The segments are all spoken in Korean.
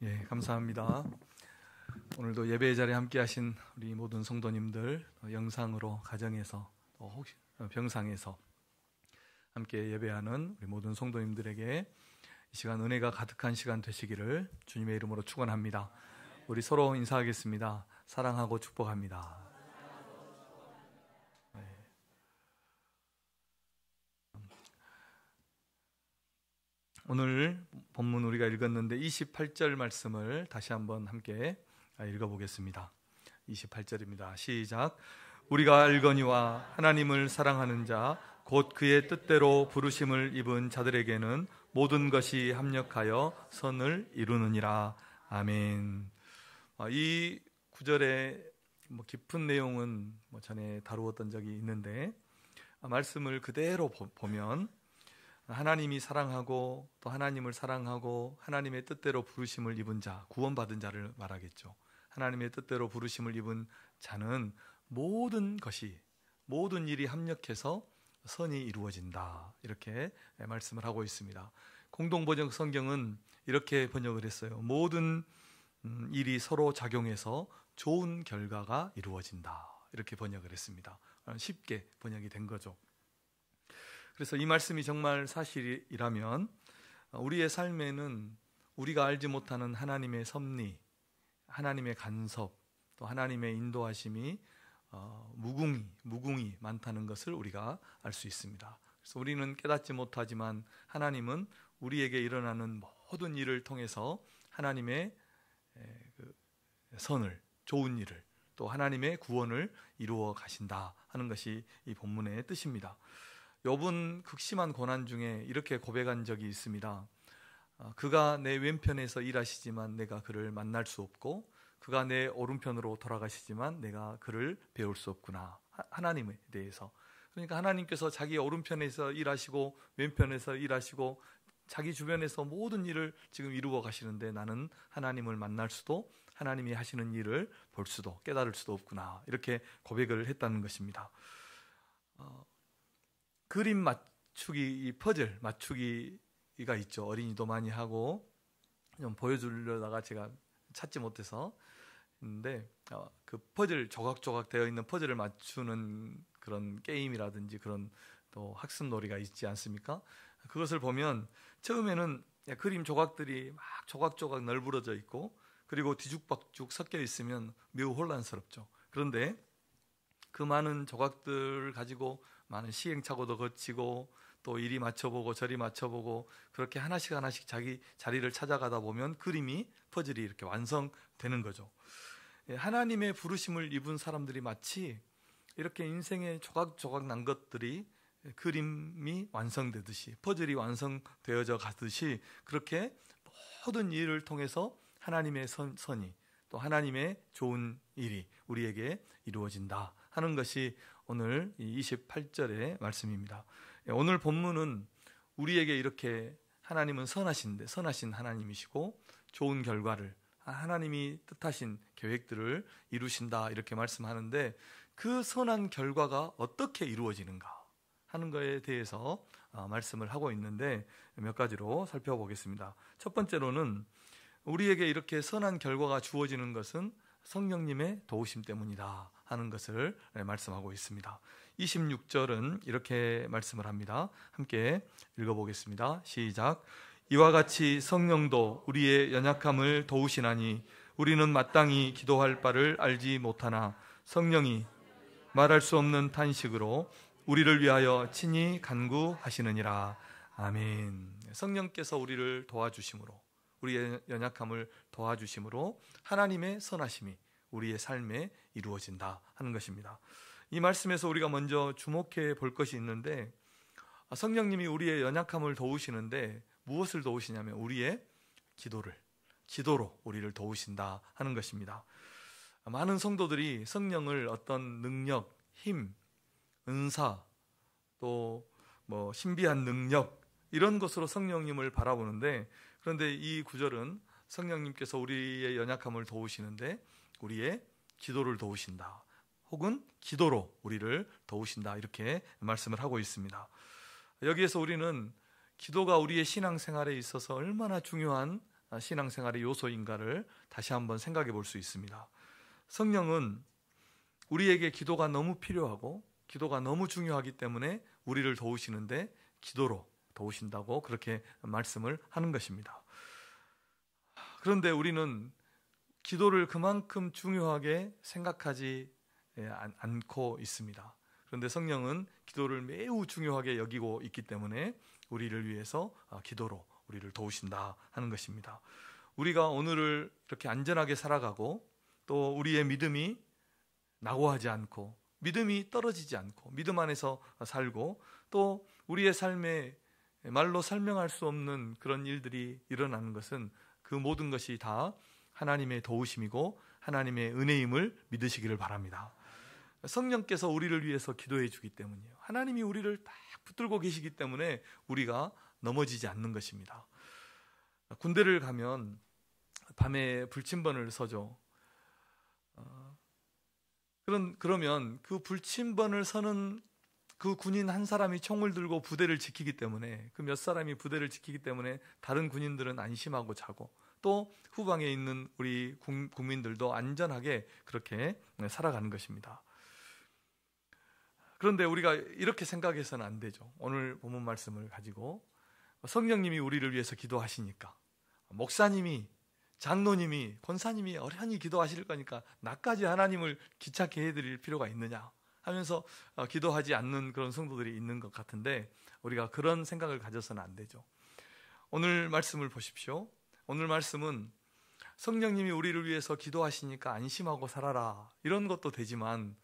예, 감사합니다. 오늘도 예배의 자리에 함께 하신 우리 모든 성도님들, 영상으로 가정에서 또 혹시 병상에서 함께 예배하는 우리 모든 성도님들에게 이 시간 은혜가 가득한 시간 되시기를 주님의 이름으로 축원합니다. 우리 서로 인사하겠습니다. 사랑하고 축복합니다. 오늘 본문 우리가 읽었는데 28절 말씀을 다시 한번 함께 읽어보겠습니다. 28절입니다. 시작. 우리가 알거니와 하나님을 사랑하는 자 곧 그의 뜻대로 부르심을 입은 자들에게는 모든 것이 합력하여 선을 이루느니라. 아멘. 이 구절의 깊은 내용은 전에 다루었던 적이 있는데 말씀을 그대로 보면 하나님이 사랑하고 또 하나님을 사랑하고 하나님의 뜻대로 부르심을 입은 자, 구원받은 자를 말하겠죠. 하나님의 뜻대로 부르심을 입은 자는 모든 것이, 모든 일이 합력해서 선이 이루어진다, 이렇게 말씀을 하고 있습니다. 공동번역 성경은 이렇게 번역을 했어요. 모든 일이 서로 작용해서 좋은 결과가 이루어진다, 이렇게 번역을 했습니다. 쉽게 번역이 된 거죠. 그래서 이 말씀이 정말 사실이라면 우리의 삶에는 우리가 알지 못하는 하나님의 섭리, 하나님의 간섭, 또 하나님의 인도하심이 무궁히 많다는 것을 우리가 알 수 있습니다. 그래서 우리는 깨닫지 못하지만 하나님은 우리에게 일어나는 모든 일을 통해서 하나님의 선을, 좋은 일을, 또 하나님의 구원을 이루어 가신다 하는 것이 이 본문의 뜻입니다. 욥은 극심한 고난 중에 이렇게 고백한 적이 있습니다. 그가 내 왼편에서 일하시지만 내가 그를 만날 수 없고 그가 내 오른편으로 돌아가시지만 내가 그를 배울 수 없구나. 하나님에 대해서. 그러니까 하나님께서 자기 오른편에서 일하시고 왼편에서 일하시고 자기 주변에서 모든 일을 지금 이루어 가시는데 나는 하나님을 만날 수도 하나님이 하시는 일을 볼 수도 깨달을 수도 없구나. 이렇게 고백을 했다는 것입니다. 그림 맞추기, 이 퍼즐 맞추기가 있죠. 어린이도 많이 하고 좀 보여주려다가 제가 찾지 못해서 있는데 그 퍼즐 조각조각 되어 있는 퍼즐을 맞추는 그런 게임이라든지 그런 또 학습놀이가 있지 않습니까? 그것을 보면 처음에는 그림 조각들이 막 조각조각 널브러져 있고 그리고 뒤죽박죽 섞여 있으면 매우 혼란스럽죠. 그런데 그 많은 조각들을 가지고 많은 시행착오도 거치고 또 이리 맞춰보고 저리 맞춰보고 그렇게 하나씩 자기 자리를 찾아가다 보면 그림이, 퍼즐이 이렇게 완성되는 거죠. 하나님의 부르심을 입은 사람들이 마치 이렇게 인생의 조각조각 난 것들이 그림이 완성되듯이, 퍼즐이 완성되어져 가듯이 그렇게 모든 일을 통해서 하나님의 선이, 또 하나님의 좋은 일이 우리에게 이루어진다 하는 것이 오늘 28절의 말씀입니다. 오늘 본문은 우리에게 이렇게 하나님은 선하신 하나님이시고 좋은 결과를, 하나님이 뜻하신 계획들을 이루신다 이렇게 말씀하는데 그 선한 결과가 어떻게 이루어지는가 하는 것에 대해서 말씀을 하고 있는데 몇 가지로 살펴보겠습니다. 첫 번째로는 우리에게 이렇게 선한 결과가 주어지는 것은 성령님의 도우심 때문이다 하는 것을 말씀하고 있습니다. 26절은 이렇게 말씀을 합니다. 함께 읽어보겠습니다. 시작. 이와 같이 성령도 우리의 연약함을 도우시나니 우리는 마땅히 기도할 바를 알지 못하나 성령이 말할 수 없는 탄식으로 우리를 위하여 친히 간구하시느니라. 아멘. 성령께서 우리를 도와주심으로, 우리의 연약함을 도와주심으로 하나님의 선하심이 우리의 삶에 이루어진다 하는 것입니다. 이 말씀에서 우리가 먼저 주목해 볼 것이 있는데 성령님이 우리의 연약함을 도우시는데 무엇을 도우시냐면 우리의 기도로 우리를 도우신다 하는 것입니다. 많은 성도들이 성령을 어떤 능력, 힘, 은사, 또 신비한 능력 이런 것으로 성령님을 바라보는데 그런데 이 구절은 성령님께서 우리의 연약함을 도우시는데 우리의 기도를 도우신다, 혹은 기도로 우리를 도우신다 이렇게 말씀을 하고 있습니다. 여기에서 우리는 기도가 우리의 신앙생활에 있어서 얼마나 중요한 신앙생활의 요소인가를 다시 한번 생각해 볼 수 있습니다. 성령은 우리에게 기도가 너무 필요하고 기도가 너무 중요하기 때문에 우리를 도우시는데 기도로 도우신다고 그렇게 말씀을 하는 것입니다. 그런데 우리는 기도를 그만큼 중요하게 생각하지 않고 있습니다. 그런데 성령은 기도를 매우 중요하게 여기고 있기 때문에 우리를 위해서 기도로 우리를 도우신다 하는 것입니다. 우리가 오늘을 이렇게 안전하게 살아가고 또 우리의 믿음이 낙오하지 않고 믿음이 떨어지지 않고 믿음 안에서 살고 또 우리의 삶에 말로 설명할 수 없는 그런 일들이 일어나는 것은 그 모든 것이 다 하나님의 도우심이고 하나님의 은혜임을 믿으시기를 바랍니다. 성령께서 우리를 위해서 기도해 주기 때문이에요. 하나님이 우리를 딱 붙들고 계시기 때문에 우리가 넘어지지 않는 것입니다. 군대를 가면 밤에 불침번을 서죠. 그러면 그 불침번을 서는 그 군인 한 사람이 총을 들고 부대를 지키기 때문에 그 몇 사람이 부대를 지키기 때문에 다른 군인들은 안심하고 자고 또 후방에 있는 우리 국민들도 안전하게 그렇게 살아가는 것입니다. 그런데 우리가 이렇게 생각해서는 안 되죠. 오늘 본문 말씀을 가지고 성령님이 우리를 위해서 기도하시니까 목사님이 장로님이 권사님이 어련히 기도하실 거니까 나까지 하나님을 귀찮게 해드릴 필요가 있느냐 하면서 기도하지 않는 그런 성도들이 있는 것 같은데 우리가 그런 생각을 가져서는 안 되죠. 오늘 말씀을 보십시오. 오늘 말씀은 성령님이 우리를 위해서 기도하시니까 안심하고 살아라 이런 것도 되지만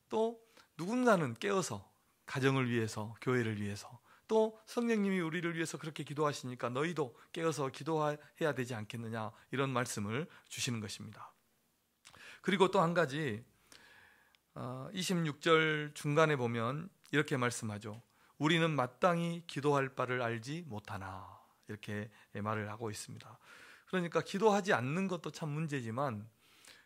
또 누군가는 깨어서 가정을 위해서 교회를 위해서 또 성령님이 우리를 위해서 그렇게 기도하시니까 너희도 깨어서 기도해야 되지 않겠느냐 이런 말씀을 주시는 것입니다. 그리고 또 한 가지 26절 중간에 보면 이렇게 말씀하죠. 우리는 마땅히 기도할 바를 알지 못하나 이렇게 말을 하고 있습니다. 그러니까 기도하지 않는 것도 참 문제지만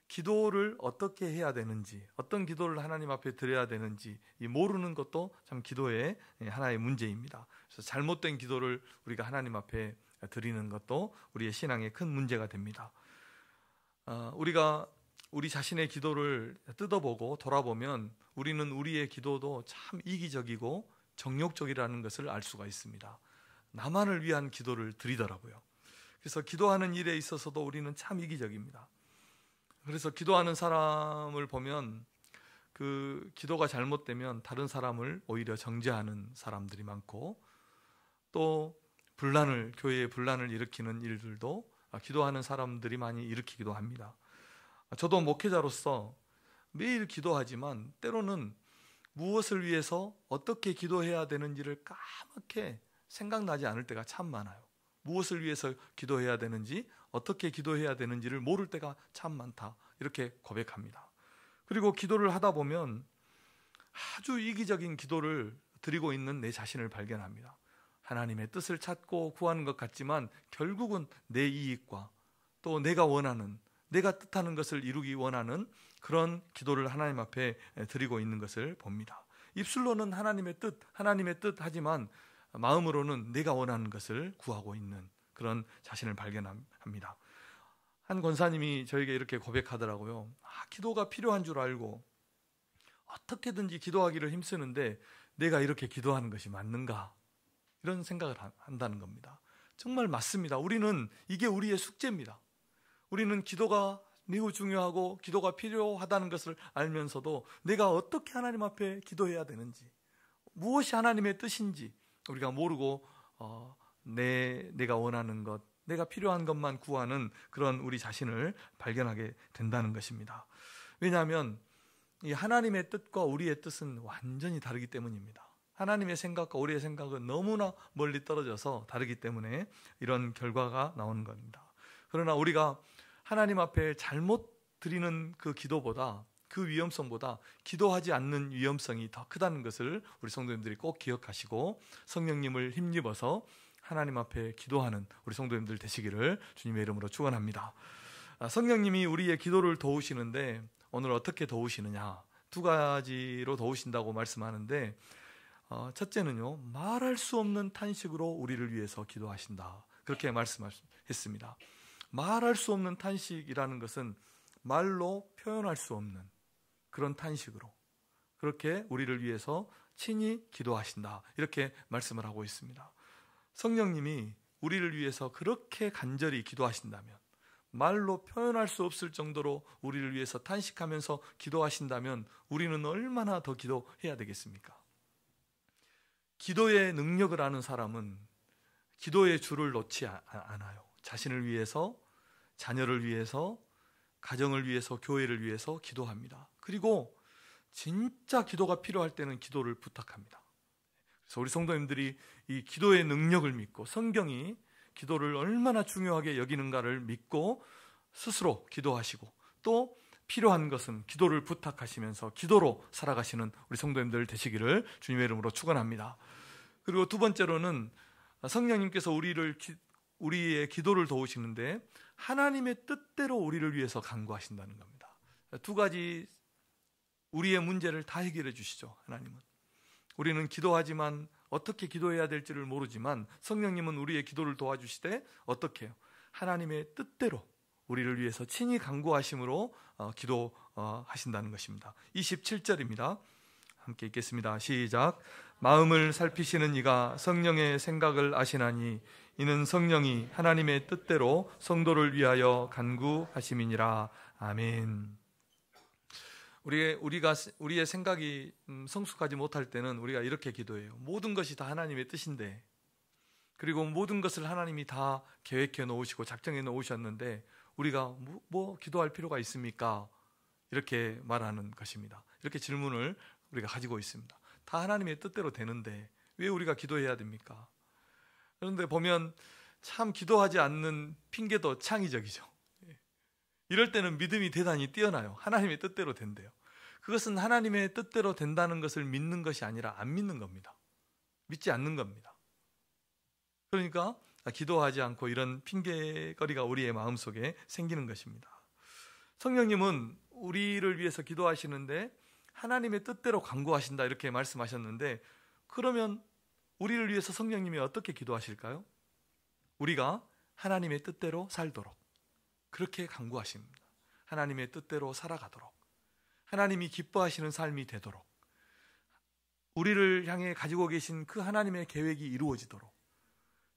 기도를 어떻게 해야 되는지 어떤 기도를 하나님 앞에 드려야 되는지 모르는 것도 참 기도의 하나의 문제입니다. 그래서 잘못된 기도를 우리가 하나님 앞에 드리는 것도 우리의 신앙의 큰 문제가 됩니다. 우리가 우리 자신의 기도를 뜯어보고 돌아보면 우리는 우리의 기도도 참 이기적이고 정욕적이라는 것을 알 수가 있습니다. 나만을 위한 기도를 드리더라고요. 그래서 기도하는 일에 있어서도 우리는 참 이기적입니다. 그래서 기도하는 사람을 보면 그 기도가 잘못되면 다른 사람을 오히려 정죄하는 사람들이 많고 또 교회에 분란을 일으키는 일들도 기도하는 사람들이 많이 일으키기도 합니다. 저도 목회자로서 매일 기도하지만 때로는 무엇을 위해서 어떻게 기도해야 되는지를 까맣게 생각나지 않을 때가 참 많아요. 무엇을 위해서 기도해야 되는지 어떻게 기도해야 되는지를 모를 때가 참 많다 이렇게 고백합니다. 그리고 기도를 하다 보면 아주 이기적인 기도를 드리고 있는 내 자신을 발견합니다. 하나님의 뜻을 찾고 구하는 것 같지만 결국은 내 이익과 또 내가 원하는 내가 뜻하는 것을 이루기 원하는 그런 기도를 하나님 앞에 드리고 있는 것을 봅니다. 입술로는 하나님의 뜻 하지만 마음으로는 내가 원하는 것을 구하고 있는 그런 자신을 발견합니다. 한 권사님이 저에게 이렇게 고백하더라고요. 기도가 필요한 줄 알고 어떻게든지 기도하기를 힘쓰는데 내가 이렇게 기도하는 것이 맞는가? 이런 생각을 한다는 겁니다. 정말 맞습니다. 우리는 이게 우리의 숙제입니다. 우리는 기도가 매우 중요하고 기도가 필요하다는 것을 알면서도 내가 어떻게 하나님 앞에 기도해야 되는지 무엇이 하나님의 뜻인지 우리가 모르고 내가 원하는 것, 내가 필요한 것만 구하는 그런 우리 자신을 발견하게 된다는 것입니다. 왜냐하면 이 하나님의 뜻과 우리의 뜻은 완전히 다르기 때문입니다. 하나님의 생각과 우리의 생각은 너무나 멀리 떨어져서 다르기 때문에 이런 결과가 나오는 겁니다. 그러나 우리가 하나님 앞에 잘못 드리는 그 기도보다 그 위험성보다 기도하지 않는 위험성이 더 크다는 것을 우리 성도님들이 꼭 기억하시고 성령님을 힘입어서 하나님 앞에 기도하는 우리 성도님들 되시기를 주님의 이름으로 축원합니다. 성령님이 우리의 기도를 도우시는데 오늘 어떻게 도우시느냐? 두 가지로 도우신다고 말씀하는데 첫째는요, 말할 수 없는 탄식으로 우리를 위해서 기도하신다. 그렇게 말씀했습니다. 말할 수 없는 탄식이라는 것은 말로 표현할 수 없는 그런 탄식으로 그렇게 우리를 위해서 친히 기도하신다, 이렇게 말씀을 하고 있습니다. 성령님이 우리를 위해서 그렇게 간절히 기도하신다면, 말로 표현할 수 없을 정도로 우리를 위해서 탄식하면서 기도하신다면 우리는 얼마나 더 기도해야 되겠습니까? 기도의 능력을 아는 사람은 기도의 줄을 놓지 않아요. 자신을 위해서, 자녀를 위해서, 가정을 위해서, 교회를 위해서 기도합니다. 그리고 진짜 기도가 필요할 때는 기도를 부탁합니다. 그래서 우리 성도님들이 이 기도의 능력을 믿고 성경이 기도를 얼마나 중요하게 여기는가를 믿고 스스로 기도하시고 또 필요한 것은 기도를 부탁하시면서 기도로 살아가시는 우리 성도님들 되시기를 주님의 이름으로 축원합니다. 그리고 두 번째로는 성령님께서 우리의 기도를 도우시는데 하나님의 뜻대로 우리를 위해서 간구하신다는 겁니다. 두 가지 우리의 문제를 다 해결해 주시죠. 하나님은. 우리는 기도하지만 어떻게 기도해야 될지를 모르지만 성령님은 우리의 기도를 도와주시되 어떻게 해요? 하나님의 뜻대로 우리를 위해서 친히 간구하심으로 기도하신다는 것입니다. 27절입니다. 함께 읽겠습니다. 시작. 마음을 살피시는 이가 성령의 생각을 아시나니 이는 성령이 하나님의 뜻대로 성도를 위하여 간구하심이니라. 아멘. 우리의 생각이 성숙하지 못할 때는 우리가 이렇게 기도해요. 모든 것이 다 하나님의 뜻인데, 그리고 모든 것을 하나님이 다 계획해 놓으시고 작정해 놓으셨는데 우리가 뭐 기도할 필요가 있습니까? 이렇게 말하는 것입니다. 이렇게 질문을 우리가 가지고 있습니다. 다 하나님의 뜻대로 되는데 왜 우리가 기도해야 됩니까? 그런데 보면 참 기도하지 않는 핑계도 창의적이죠. 이럴 때는 믿음이 대단히 뛰어나요. 하나님의 뜻대로 된대요. 그것은 하나님의 뜻대로 된다는 것을 믿는 것이 아니라 안 믿는 겁니다. 믿지 않는 겁니다. 그러니까 기도하지 않고 이런 핑계거리가 우리의 마음속에 생기는 것입니다. 성령님은 우리를 위해서 기도하시는데 하나님의 뜻대로 간구하신다, 이렇게 말씀하셨는데, 그러면 우리를 위해서 성령님이 어떻게 기도하실까요? 우리가 하나님의 뜻대로 살도록 그렇게 간구하십니다. 하나님의 뜻대로 살아가도록, 하나님이 기뻐하시는 삶이 되도록, 우리를 향해 가지고 계신 그 하나님의 계획이 이루어지도록,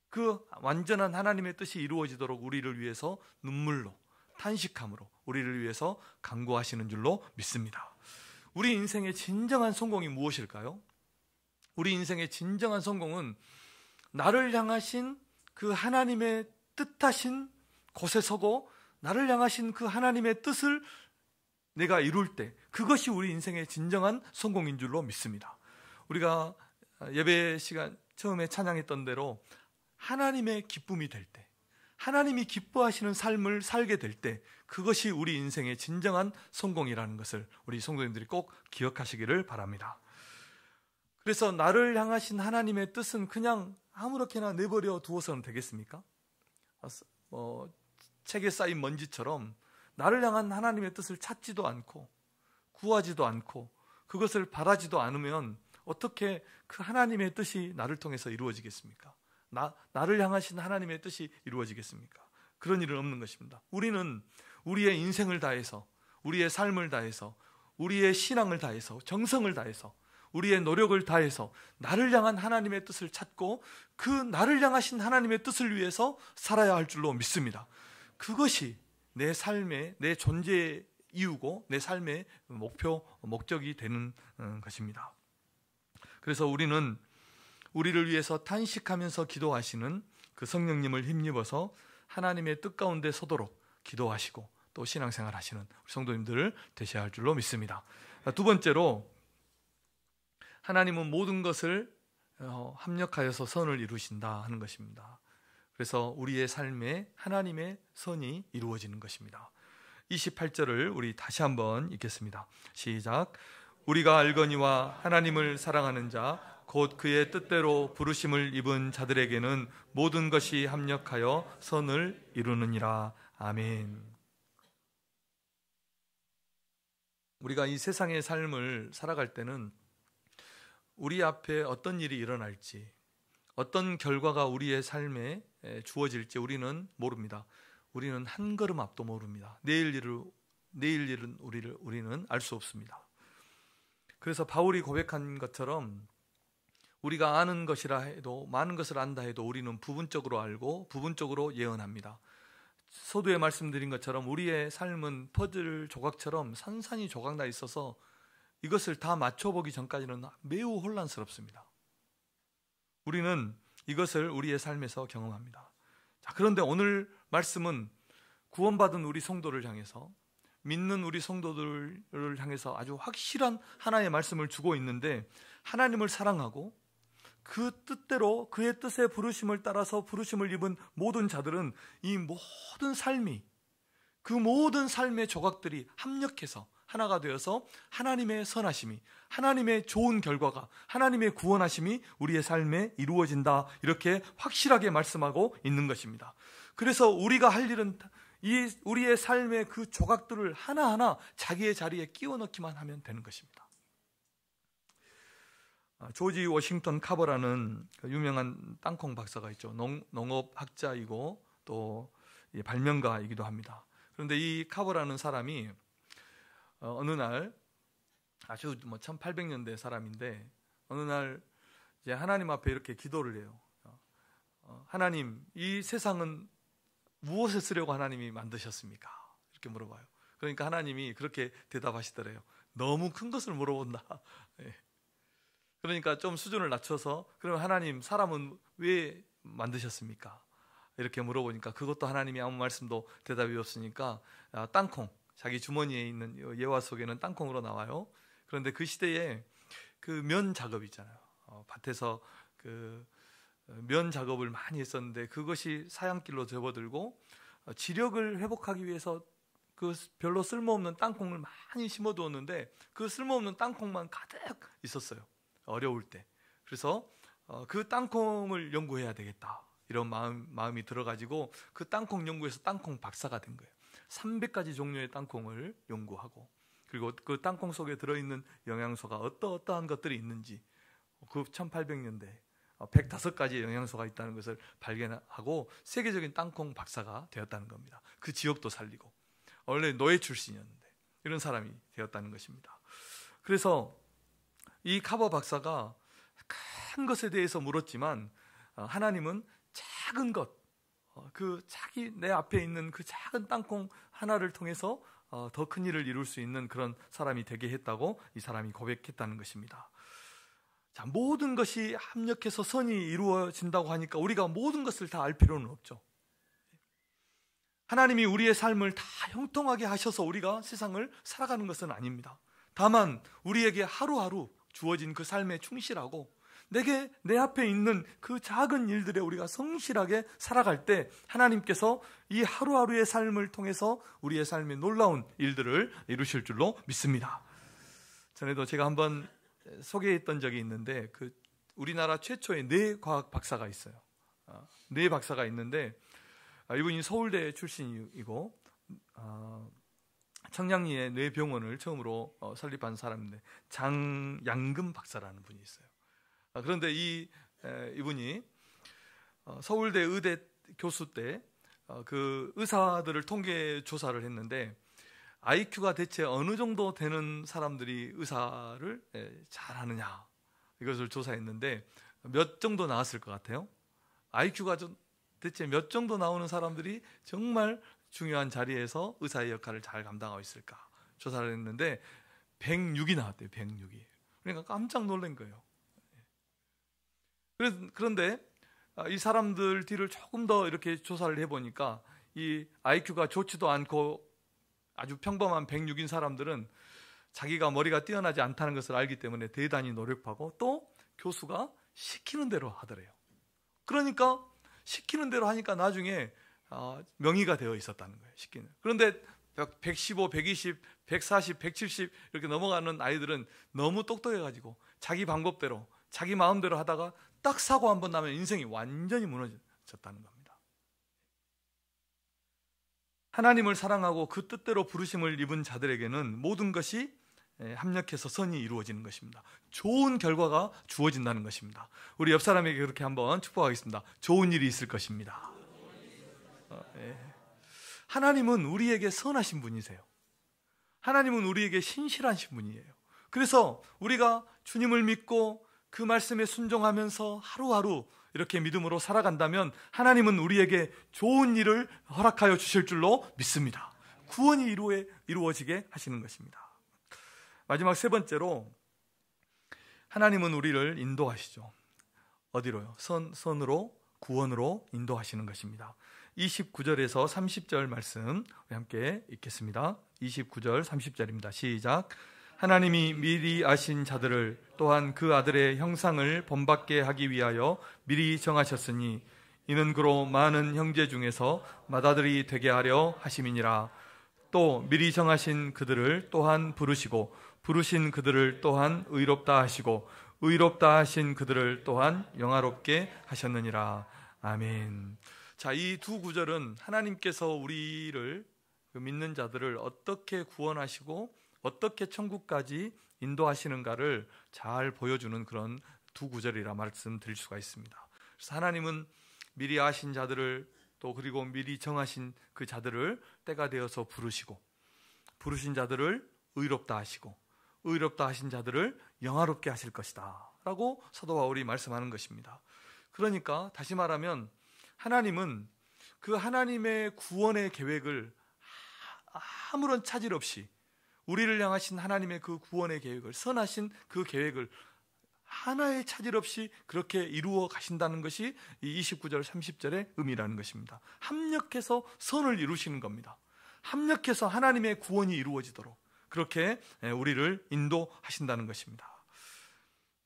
그 완전한 하나님의 뜻이 이루어지도록 우리를 위해서 눈물로, 탄식함으로 우리를 위해서 간구하시는 줄로 믿습니다. 우리 인생의 진정한 성공이 무엇일까요? 우리 인생의 진정한 성공은 나를 향하신 그 하나님의 뜻하신 곳에 서고 나를 향하신 그 하나님의 뜻을 내가 이룰 때, 그것이 우리 인생의 진정한 성공인 줄로 믿습니다. 우리가 예배 시간 처음에 찬양했던 대로 하나님의 기쁨이 될 때, 하나님이 기뻐하시는 삶을 살게 될 때, 그것이 우리 인생의 진정한 성공이라는 것을 우리 성도님들이 꼭 기억하시기를 바랍니다. 그래서 나를 향하신 하나님의 뜻은 그냥 아무렇게나 내버려 두어서는 되겠습니까? 책에 쌓인 먼지처럼 나를 향한 하나님의 뜻을 찾지도 않고 구하지도 않고 그것을 바라지도 않으면 어떻게 그 하나님의 뜻이 나를 통해서 이루어지겠습니까? 나를 향하신 하나님의 뜻이 이루어지겠습니까? 그런 일은 없는 것입니다. 우리는 우리의 인생을 다해서, 우리의 삶을 다해서, 우리의 신앙을 다해서, 정성을 다해서, 우리의 노력을 다해서 나를 향한 하나님의 뜻을 찾고 그 나를 향하신 하나님의 뜻을 위해서 살아야 할 줄로 믿습니다. 그것이 내 삶의, 내 존재의 이유고 내 삶의 목적이 되는 것입니다. 그래서 우리는 우리를 위해서 탄식하면서 기도하시는 그 성령님을 힘입어서 하나님의 뜻 가운데 서도록 기도하시고 또 신앙생활 하시는 우리 성도님들 되셔야 할 줄로 믿습니다. 두 번째로, 하나님은 모든 것을 합력하여서 선을 이루신다 하는 것입니다. 그래서 우리의 삶에 하나님의 선이 이루어지는 것입니다. 28절을 우리 다시 한번 읽겠습니다. 시작. 우리가 알거니와 하나님을 사랑하는 자 곧 그의 뜻대로 부르심을 입은 자들에게는 모든 것이 합력하여 선을 이루느니라. 아멘. 우리가 이 세상의 삶을 살아갈 때는 우리 앞에 어떤 일이 일어날지, 어떤 결과가 우리의 삶에 주어질지 우리는 모릅니다. 우리는 한 걸음 앞도 모릅니다. 내일 일은 우리는 알 수 없습니다. 그래서 바울이 고백한 것처럼 우리가 아는 것이라 해도, 많은 것을 안다 해도 우리는 부분적으로 알고 부분적으로 예언합니다. 서두에 말씀드린 것처럼 우리의 삶은 퍼즐 조각처럼 산산이 조각나 있어서 이것을 다 맞춰보기 전까지는 매우 혼란스럽습니다. 우리는 이것을 우리의 삶에서 경험합니다. 자, 그런데 오늘 말씀은 구원받은 우리 성도를 향해서, 믿는 우리 성도들을 향해서 아주 확실한 하나의 말씀을 주고 있는데, 하나님을 사랑하고 그 뜻대로 그의 뜻의 부르심을 따라서 부르심을 입은 모든 자들은 이 모든 삶이, 그 모든 삶의 조각들이 합력해서 하나가 되어서 하나님의 선하심이, 하나님의 좋은 결과가, 하나님의 구원하심이 우리의 삶에 이루어진다, 이렇게 확실하게 말씀하고 있는 것입니다. 그래서 우리가 할 일은 우리의 삶의 그 조각들을 하나하나 자기의 자리에 끼워 넣기만 하면 되는 것입니다. 조지 워싱턴 카버라는 유명한 땅콩 박사가 있죠. 농업학자이고 또 발명가이기도 합니다. 그런데 이 카버라는 사람이 어느 날, 아주 1800년대 사람인데, 어느 날 이제 하나님 앞에 이렇게 기도를 해요. 하나님, 이 세상은 무엇에 쓰려고 하나님이 만드셨습니까? 이렇게 물어봐요. 그러니까 하나님이 그렇게 대답하시더래요. 너무 큰 것을 물어본다. 그러니까 좀 수준을 낮춰서, 그럼 하나님, 사람은 왜 만드셨습니까? 이렇게 물어보니까 그것도 하나님이 아무 말씀도 대답이 없으니까 땅콩, 자기 주머니에 있는 예화 속에는 땅콩으로 나와요. 그런데 그 시대에 그 면 작업 있잖아요. 밭에서 그 면 작업을 많이 했었는데 그것이 사양길로 접어들고 지력을 회복하기 위해서 그 별로 쓸모없는 땅콩을 많이 심어두었는데 그 쓸모없는 땅콩만 가득 있었어요. 어려울 때. 그래서 그 땅콩을 연구해야 되겠다, 이런 마음이 들어가지고 그 땅콩 연구에서 땅콩 박사가 된 거예요. 300가지 종류의 땅콩을 연구하고, 그리고 그 땅콩 속에 들어있는 영양소가 어떠한 것들이 있는지, 그 1800년대 105가지의 영양소가 있다는 것을 발견하고 세계적인 땅콩 박사가 되었다는 겁니다. 그 지역도 살리고, 원래 노예 출신이었는데 이런 사람이 되었다는 것입니다. 그래서 이 카버 박사가 큰 것에 대해서 물었지만 하나님은 작은 것, 내 앞에 있는 그 작은 땅콩 하나를 통해서 더 큰 일을 이룰 수 있는 그런 사람이 되게 했다고 이 사람이 고백했다는 것입니다. 자, 모든 것이 합력해서 선이 이루어진다고 하니까 우리가 모든 것을 다 알 필요는 없죠. 하나님이 우리의 삶을 다 형통하게 하셔서 우리가 세상을 살아가는 것은 아닙니다. 다만 우리에게 하루하루 주어진 그 삶에 충실하고 내 앞에 있는 그 작은 일들에 우리가 성실하게 살아갈 때 하나님께서 이 하루하루의 삶을 통해서 우리의 삶에 놀라운 일들을 이루실 줄로 믿습니다. 전에도 제가 한번 소개했던 적이 있는데, 우리나라 최초의 뇌과학 박사가 있어요. 뇌 박사가 있는데 이분이 서울대 출신이고 청량리의 뇌병원을 처음으로 설립한 사람인데 장양금 박사라는 분이 있어요. 그런데 이분이 서울대 의대 교수 때 그 의사들을 통계 조사를 했는데 IQ가 대체 어느 정도 되는 사람들이 의사를 잘하느냐, 이것을 조사했는데 몇 정도 나왔을 것 같아요? IQ가 대체 몇 정도 나오는 사람들이 정말 중요한 자리에서 의사의 역할을 잘 감당하고 있을까 조사를 했는데 106이 나왔대요. 106이. 그러니까 깜짝 놀란 거예요. 그런데 이 사람들 뒤를 조금 더 이렇게 조사를 해보니까 이 IQ가 좋지도 않고 아주 평범한 106인 사람들은 자기가 머리가 뛰어나지 않다는 것을 알기 때문에 대단히 노력하고 또 교수가 시키는 대로 하더래요. 그러니까 시키는 대로 하니까 나중에 명의가 되어 있었다는 거예요. 시키는. 그런데 115, 120, 140, 170 이렇게 넘어가는 아이들은 너무 똑똑해가지고 자기 방법대로 자기 마음대로 하다가 딱 사고 한번 나면 인생이 완전히 무너졌다는 겁니다. 하나님을 사랑하고 그 뜻대로 부르심을 입은 자들에게는 모든 것이 합력해서 선이 이루어지는 것입니다. 좋은 결과가 주어진다는 것입니다. 우리 옆 사람에게 그렇게 한번 축복하겠습니다. 좋은 일이 있을 것입니다. 하나님은 우리에게 선하신 분이세요. 하나님은 우리에게 신실하신 분이에요. 그래서 우리가 주님을 믿고 그 말씀에 순종하면서 하루하루 이렇게 믿음으로 살아간다면 하나님은 우리에게 좋은 일을 허락하여 주실 줄로 믿습니다. 구원이 이루어지게 하시는 것입니다. 마지막 세 번째로 하나님은 우리를 인도하시죠. 어디로요? 선으로, 구원으로 인도하시는 것입니다. 29절에서 30절 말씀 함께 읽겠습니다. 29절 30절입니다. 시작. 하나님이 미리 아신 자들을 또한 그 아들의 형상을 본받게 하기 위하여 미리 정하셨으니 이는 그로 많은 형제 중에서 맏아들이 되게 하려 하심이니라. 또 미리 정하신 그들을 또한 부르시고 부르신 그들을 또한 의롭다 하시고 의롭다 하신 그들을 또한 영화롭게 하셨느니라. 아멘. 자, 이 두 구절은 하나님께서 우리를 믿는 자들을 어떻게 구원하시고 어떻게 천국까지 인도하시는가를 잘 보여주는 그런 두 구절이라 말씀드릴 수가 있습니다. 그래서 하나님은 미리 아신 자들을 또 그리고 미리 정하신 그 자들을 때가 되어서 부르시고 부르신 자들을 의롭다 하시고 의롭다 하신 자들을 영화롭게 하실 것이다 라고 사도 바울이 말씀하는 것입니다. 그러니까 다시 말하면 하나님은 그 하나님의 구원의 계획을 아무런 차질 없이 우리를 향하신 하나님의 그 구원의 계획을, 선하신 그 계획을 하나의 차질 없이 그렇게 이루어 가신다는 것이 이 29절 30절의 의미라는 것입니다. 합력해서 선을 이루시는 겁니다. 합력해서 하나님의 구원이 이루어지도록 그렇게 우리를 인도하신다는 것입니다.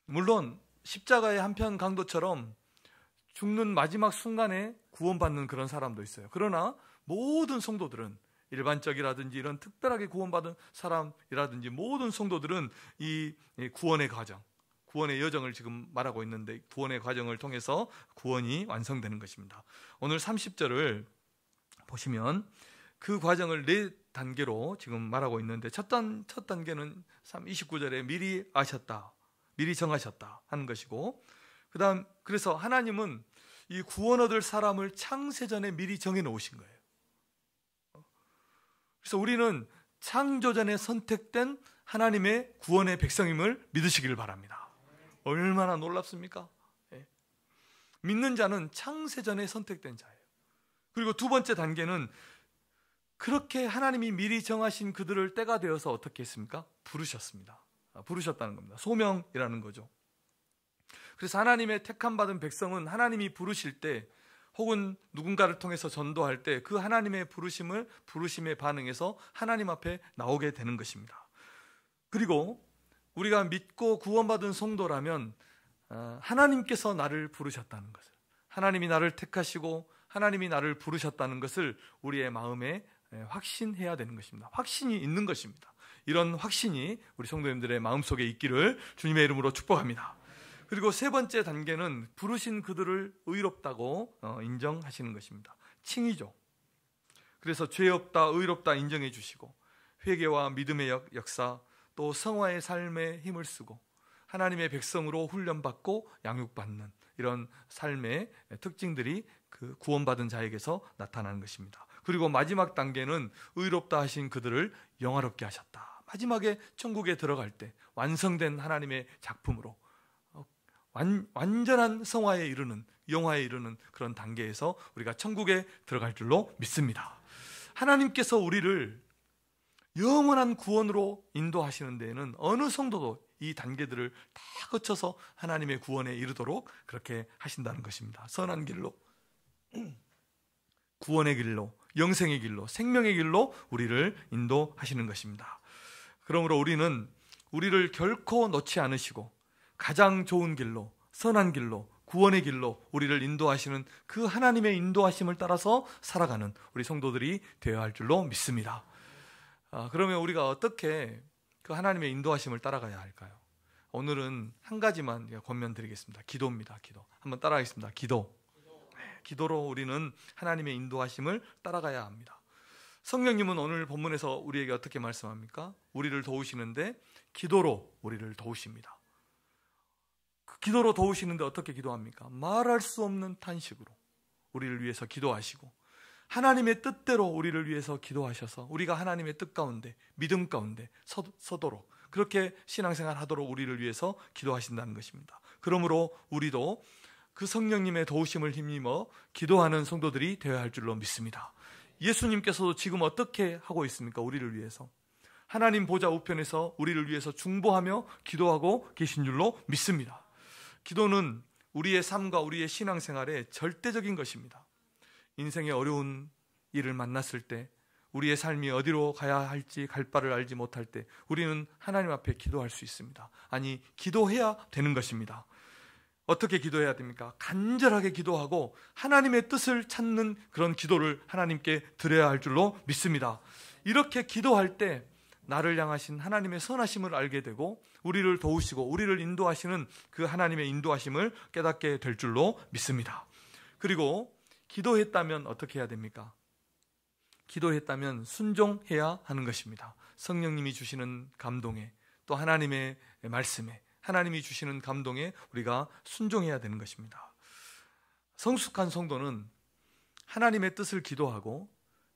물론 십자가의 한편 강도처럼 죽는 마지막 순간에 구원받는 그런 사람도 있어요. 그러나 모든 성도들은 일반적이라든지 이런 특별하게 구원받은 사람이라든지 모든 성도들은 이 구원의 과정, 구원의 여정을 지금 말하고 있는데 구원의 과정을 통해서 구원이 완성되는 것입니다. 오늘 30절을 보시면 그 과정을 네 단계로 지금 말하고 있는데 첫 단계는 29절에 미리 아셨다, 미리 정하셨다 하는 것이고 그다음 그래서 하나님은 이 구원 얻을 사람을 창세전에 미리 정해 놓으신 거예요. 그래서 우리는 창조전에 선택된 하나님의 구원의 백성임을 믿으시길 바랍니다. 얼마나 놀랍습니까? 믿는 자는 창세전에 선택된 자예요. 그리고 두 번째 단계는 그렇게 하나님이 미리 정하신 그들을 때가 되어서 어떻게 했습니까? 부르셨습니다. 부르셨다는 겁니다. 소명이라는 거죠. 그래서 하나님의 택함 받은 백성은 하나님이 부르실 때 혹은 누군가를 통해서 전도할 때 그 하나님의 부르심에 반응해서 하나님 앞에 나오게 되는 것입니다. 그리고 우리가 믿고 구원받은 성도라면 하나님께서 나를 부르셨다는 것을, 하나님이 나를 택하시고 하나님이 나를 부르셨다는 것을 우리의 마음에 확신해야 되는 것입니다. 확신이 있는 것입니다. 이런 확신이 우리 성도님들의 마음속에 있기를 주님의 이름으로 축복합니다. 그리고 세 번째 단계는 부르신 그들을 의롭다고 인정하시는 것입니다. 칭의죠. 그래서 죄 없다, 의롭다 인정해 주시고 회개와 믿음의 역사, 또 성화의 삶에 힘을 쓰고 하나님의 백성으로 훈련받고 양육받는 이런 삶의 특징들이 그 구원받은 자에게서 나타나는 것입니다. 그리고 마지막 단계는 의롭다 하신 그들을 영화롭게 하셨다. 마지막에 천국에 들어갈 때 완성된 하나님의 작품으로 완전한 성화에 이르는, 영화에 이르는 그런 단계에서 우리가 천국에 들어갈 줄로 믿습니다. 하나님께서 우리를 영원한 구원으로 인도하시는 데에는 어느 성도도 이 단계들을 다 거쳐서 하나님의 구원에 이르도록 그렇게 하신다는 것입니다. 선한 길로, 구원의 길로, 영생의 길로, 생명의 길로 우리를 인도하시는 것입니다. 그러므로 우리는 우리를 결코 놓지 않으시고 가장 좋은 길로, 선한 길로, 구원의 길로 우리를 인도하시는 그 하나님의 인도하심을 따라서 살아가는 우리 성도들이 되어야 할 줄로 믿습니다. 그러면 우리가 어떻게 그 하나님의 인도하심을 따라가야 할까요? 오늘은 한 가지만 권면드리겠습니다. 기도입니다. 기도. 한번 따라하겠습니다. 기도. 기도로 우리는 하나님의 인도하심을 따라가야 합니다. 성령님은 오늘 본문에서 우리에게 어떻게 말씀합니까? 우리를 도우시는데 기도로 우리를 도우십니다. 기도로 도우시는데 어떻게 기도합니까? 말할 수 없는 탄식으로 우리를 위해서 기도하시고 하나님의 뜻대로 우리를 위해서 기도하셔서 우리가 하나님의 뜻 가운데, 믿음 가운데 서도록, 그렇게 신앙생활 하도록 우리를 위해서 기도하신다는 것입니다. 그러므로 우리도 그 성령님의 도우심을 힘입어 기도하는 성도들이 되어야 할 줄로 믿습니다. 예수님께서도 지금 어떻게 하고 있습니까? 우리를 위해서 하나님 보좌 우편에서 우리를 위해서 중보하며 기도하고 계신 줄로 믿습니다. 기도는 우리의 삶과 우리의 신앙생활의 절대적인 것입니다. 인생의 어려운 일을 만났을 때, 우리의 삶이 어디로 가야 할지 갈 바를 알지 못할 때 우리는 하나님 앞에 기도할 수 있습니다. 아니, 기도해야 되는 것입니다. 어떻게 기도해야 됩니까? 간절하게 기도하고 하나님의 뜻을 찾는 그런 기도를 하나님께 드려야 할 줄로 믿습니다. 이렇게 기도할 때 나를 향하신 하나님의 선하심을 알게 되고 우리를 도우시고 우리를 인도하시는 그 하나님의 인도하심을 깨닫게 될 줄로 믿습니다. 그리고 기도했다면 어떻게 해야 됩니까? 기도했다면 순종해야 하는 것입니다. 성령님이 주시는 감동에, 또 하나님의 말씀에, 하나님이 주시는 감동에 우리가 순종해야 되는 것입니다. 성숙한 성도는 하나님의 뜻을 기도하고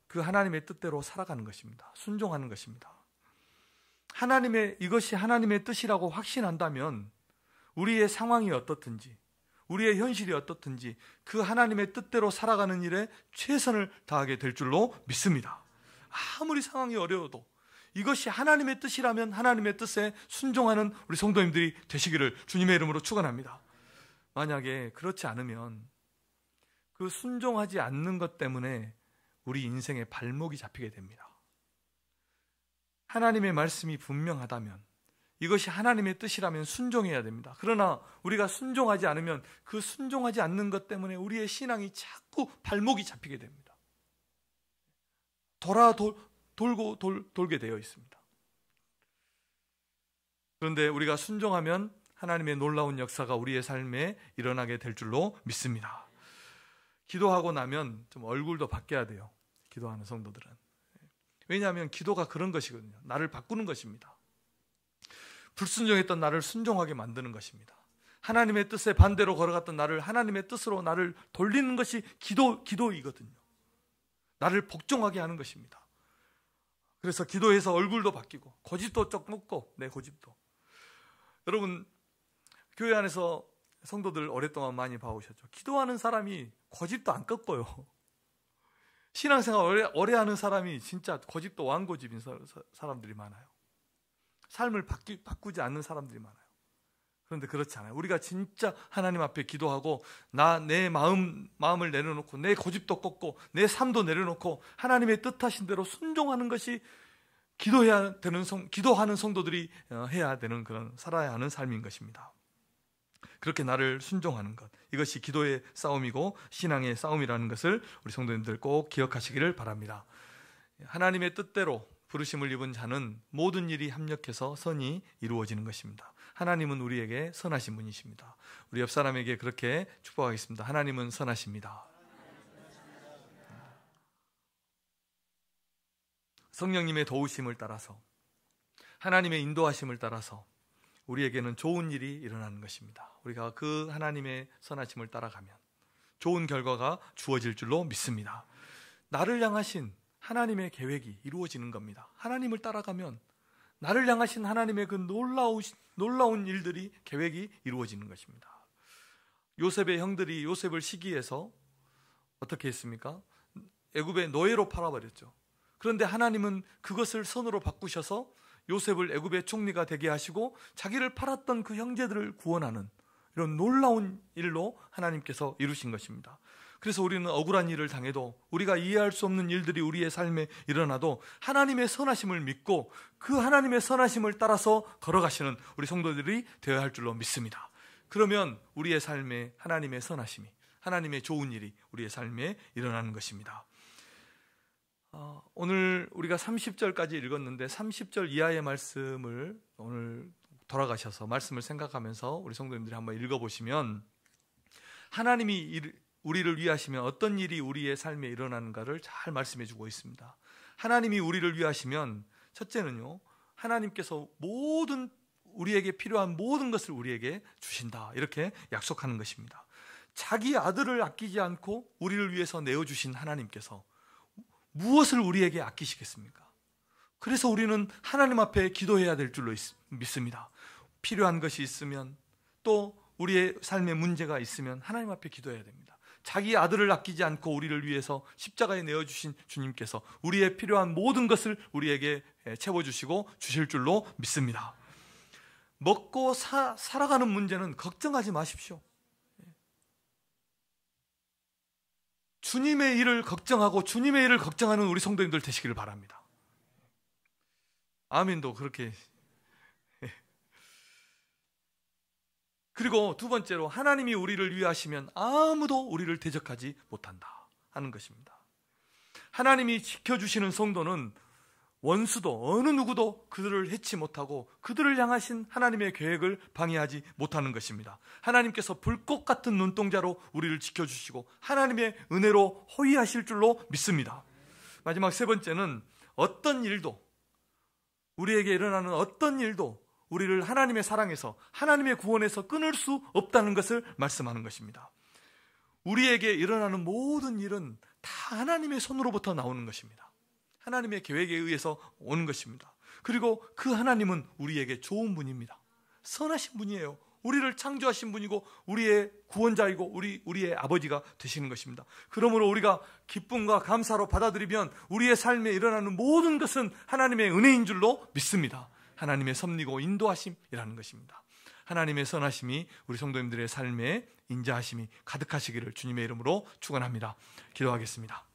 그 하나님의 뜻대로 살아가는 것입니다. 순종하는 것입니다. 이것이 하나님의 뜻이라고 확신한다면 우리의 상황이 어떻든지, 우리의 현실이 어떻든지 그 하나님의 뜻대로 살아가는 일에 최선을 다하게 될 줄로 믿습니다. 아무리 상황이 어려워도 이것이 하나님의 뜻이라면 하나님의 뜻에 순종하는 우리 성도님들이 되시기를 주님의 이름으로 축원합니다. 만약에 그렇지 않으면 그 순종하지 않는 것 때문에 우리 인생의 발목이 잡히게 됩니다. 하나님의 말씀이 분명하다면, 이것이 하나님의 뜻이라면 순종해야 됩니다. 그러나 우리가 순종하지 않으면 그 순종하지 않는 것 때문에 우리의 신앙이 자꾸 발목이 잡히게 됩니다. 돌게 되어 있습니다. 그런데 우리가 순종하면 하나님의 놀라운 역사가 우리의 삶에 일어나게 될 줄로 믿습니다. 기도하고 나면 좀 얼굴도 바뀌어야 돼요. 기도하는 성도들은. 왜냐하면 기도가 그런 것이거든요. 나를 바꾸는 것입니다. 불순종했던 나를 순종하게 만드는 것입니다. 하나님의 뜻에 반대로 걸어갔던 나를 하나님의 뜻으로 나를 돌리는 것이 기도이거든요. 나를 복종하게 하는 것입니다. 그래서 기도해서 얼굴도 바뀌고 고집도 좀 꺾고, 내 고집도. 여러분, 교회 안에서 성도들 오랫동안 많이 봐오셨죠. 기도하는 사람이 고집도 안 꺾어요. 신앙생활 오래 하는 사람이 진짜 고집도 완고집인 사람들이 많아요. 삶을 바꾸지 않는 사람들이 많아요. 그런데 그렇지 않아요. 우리가 진짜 하나님 앞에 기도하고 내 마음을 내려놓고 내 고집도 꺾고 내 삶도 내려놓고 하나님의 뜻하신 대로 순종하는 것이 기도하는 성도들이 해야 되는, 그런 살아야 하는 삶인 것입니다. 그렇게 나를 순종하는 것, 이것이 기도의 싸움이고 신앙의 싸움이라는 것을 우리 성도님들 꼭 기억하시기를 바랍니다. 하나님의 뜻대로 부르심을 입은 자는 모든 일이 합력해서 선이 이루어지는 것입니다. 하나님은 우리에게 선하신 분이십니다. 우리 옆 사람에게 그렇게 축복하겠습니다. 하나님은 선하십니다. 성령님의 도우심을 따라서, 하나님의 인도하심을 따라서 우리에게는 좋은 일이 일어나는 것입니다. 우리가 그 하나님의 선하심을 따라가면 좋은 결과가 주어질 줄로 믿습니다. 나를 향하신 하나님의 계획이 이루어지는 겁니다. 하나님을 따라가면 나를 향하신 하나님의 그 놀라운 일들이, 계획이 이루어지는 것입니다. 요셉의 형들이 요셉을 시기해서 어떻게 했습니까? 애굽의 노예로 팔아버렸죠. 그런데 하나님은 그것을 선으로 바꾸셔서 요셉을 애굽의 총리가 되게 하시고 자기를 팔았던 그 형제들을 구원하는 이런 놀라운 일로 하나님께서 이루신 것입니다. 그래서 우리는 억울한 일을 당해도, 우리가 이해할 수 없는 일들이 우리의 삶에 일어나도 하나님의 선하심을 믿고 그 하나님의 선하심을 따라서 걸어가시는 우리 성도들이 되어야 할 줄로 믿습니다. 그러면 우리의 삶에 하나님의 선하심이, 하나님의 좋은 일이 우리의 삶에 일어나는 것입니다. 오늘 우리가 30절까지 읽었는데 30절 이하의 말씀을 오늘 돌아가셔서 말씀을 생각하면서 우리 성도님들이 한번 읽어보시면, 하나님이 우리를 위하시면 어떤 일이 우리의 삶에 일어나는가를 잘 말씀해 주고 있습니다. 하나님이 우리를 위하시면 첫째는요, 하나님께서 우리에게 필요한 모든 것을 우리에게 주신다, 이렇게 약속하는 것입니다. 자기 아들을 아끼지 않고 우리를 위해서 내어주신 하나님께서 무엇을 우리에게 아끼시겠습니까? 그래서 우리는 하나님 앞에 기도해야 될 줄로 믿습니다. 필요한 것이 있으면, 또 우리의 삶에 문제가 있으면 하나님 앞에 기도해야 됩니다. 자기 아들을 아끼지 않고 우리를 위해서 십자가에 내어주신 주님께서 우리의 필요한 모든 것을 우리에게 채워주시고 주실 줄로 믿습니다. 먹고 살아가는 문제는 걱정하지 마십시오. 주님의 일을 걱정하고 주님의 일을 걱정하는 우리 성도님들 되시기를 바랍니다. 아멘도 그렇게. 그리고 두 번째로, 하나님이 우리를 위하시면 아무도 우리를 대적하지 못한다 하는 것입니다. 하나님이 지켜주시는 성도는 원수도 어느 누구도 그들을 해치 못하고 그들을 향하신 하나님의 계획을 방해하지 못하는 것입니다. 하나님께서 불꽃 같은 눈동자로 우리를 지켜주시고 하나님의 은혜로 호위하실 줄로 믿습니다. 마지막 세 번째는, 어떤 일도, 우리에게 일어나는 어떤 일도 우리를 하나님의 사랑에서, 하나님의 구원에서 끊을 수 없다는 것을 말씀하는 것입니다. 우리에게 일어나는 모든 일은 다 하나님의 손으로부터 나오는 것입니다. 하나님의 계획에 의해서 오는 것입니다. 그리고 그 하나님은 우리에게 좋은 분입니다. 선하신 분이에요. 우리를 창조하신 분이고 우리의 구원자이고 우리의 아버지가 되시는 것입니다. 그러므로 우리가 기쁨과 감사로 받아들이면 우리의 삶에 일어나는 모든 것은 하나님의 은혜인 줄로 믿습니다. 하나님의 섭리고 인도하심이라는 것입니다. 하나님의 선하심이 우리 성도님들의 삶에 인자하심이 가득하시기를 주님의 이름으로 축원합니다. 기도하겠습니다.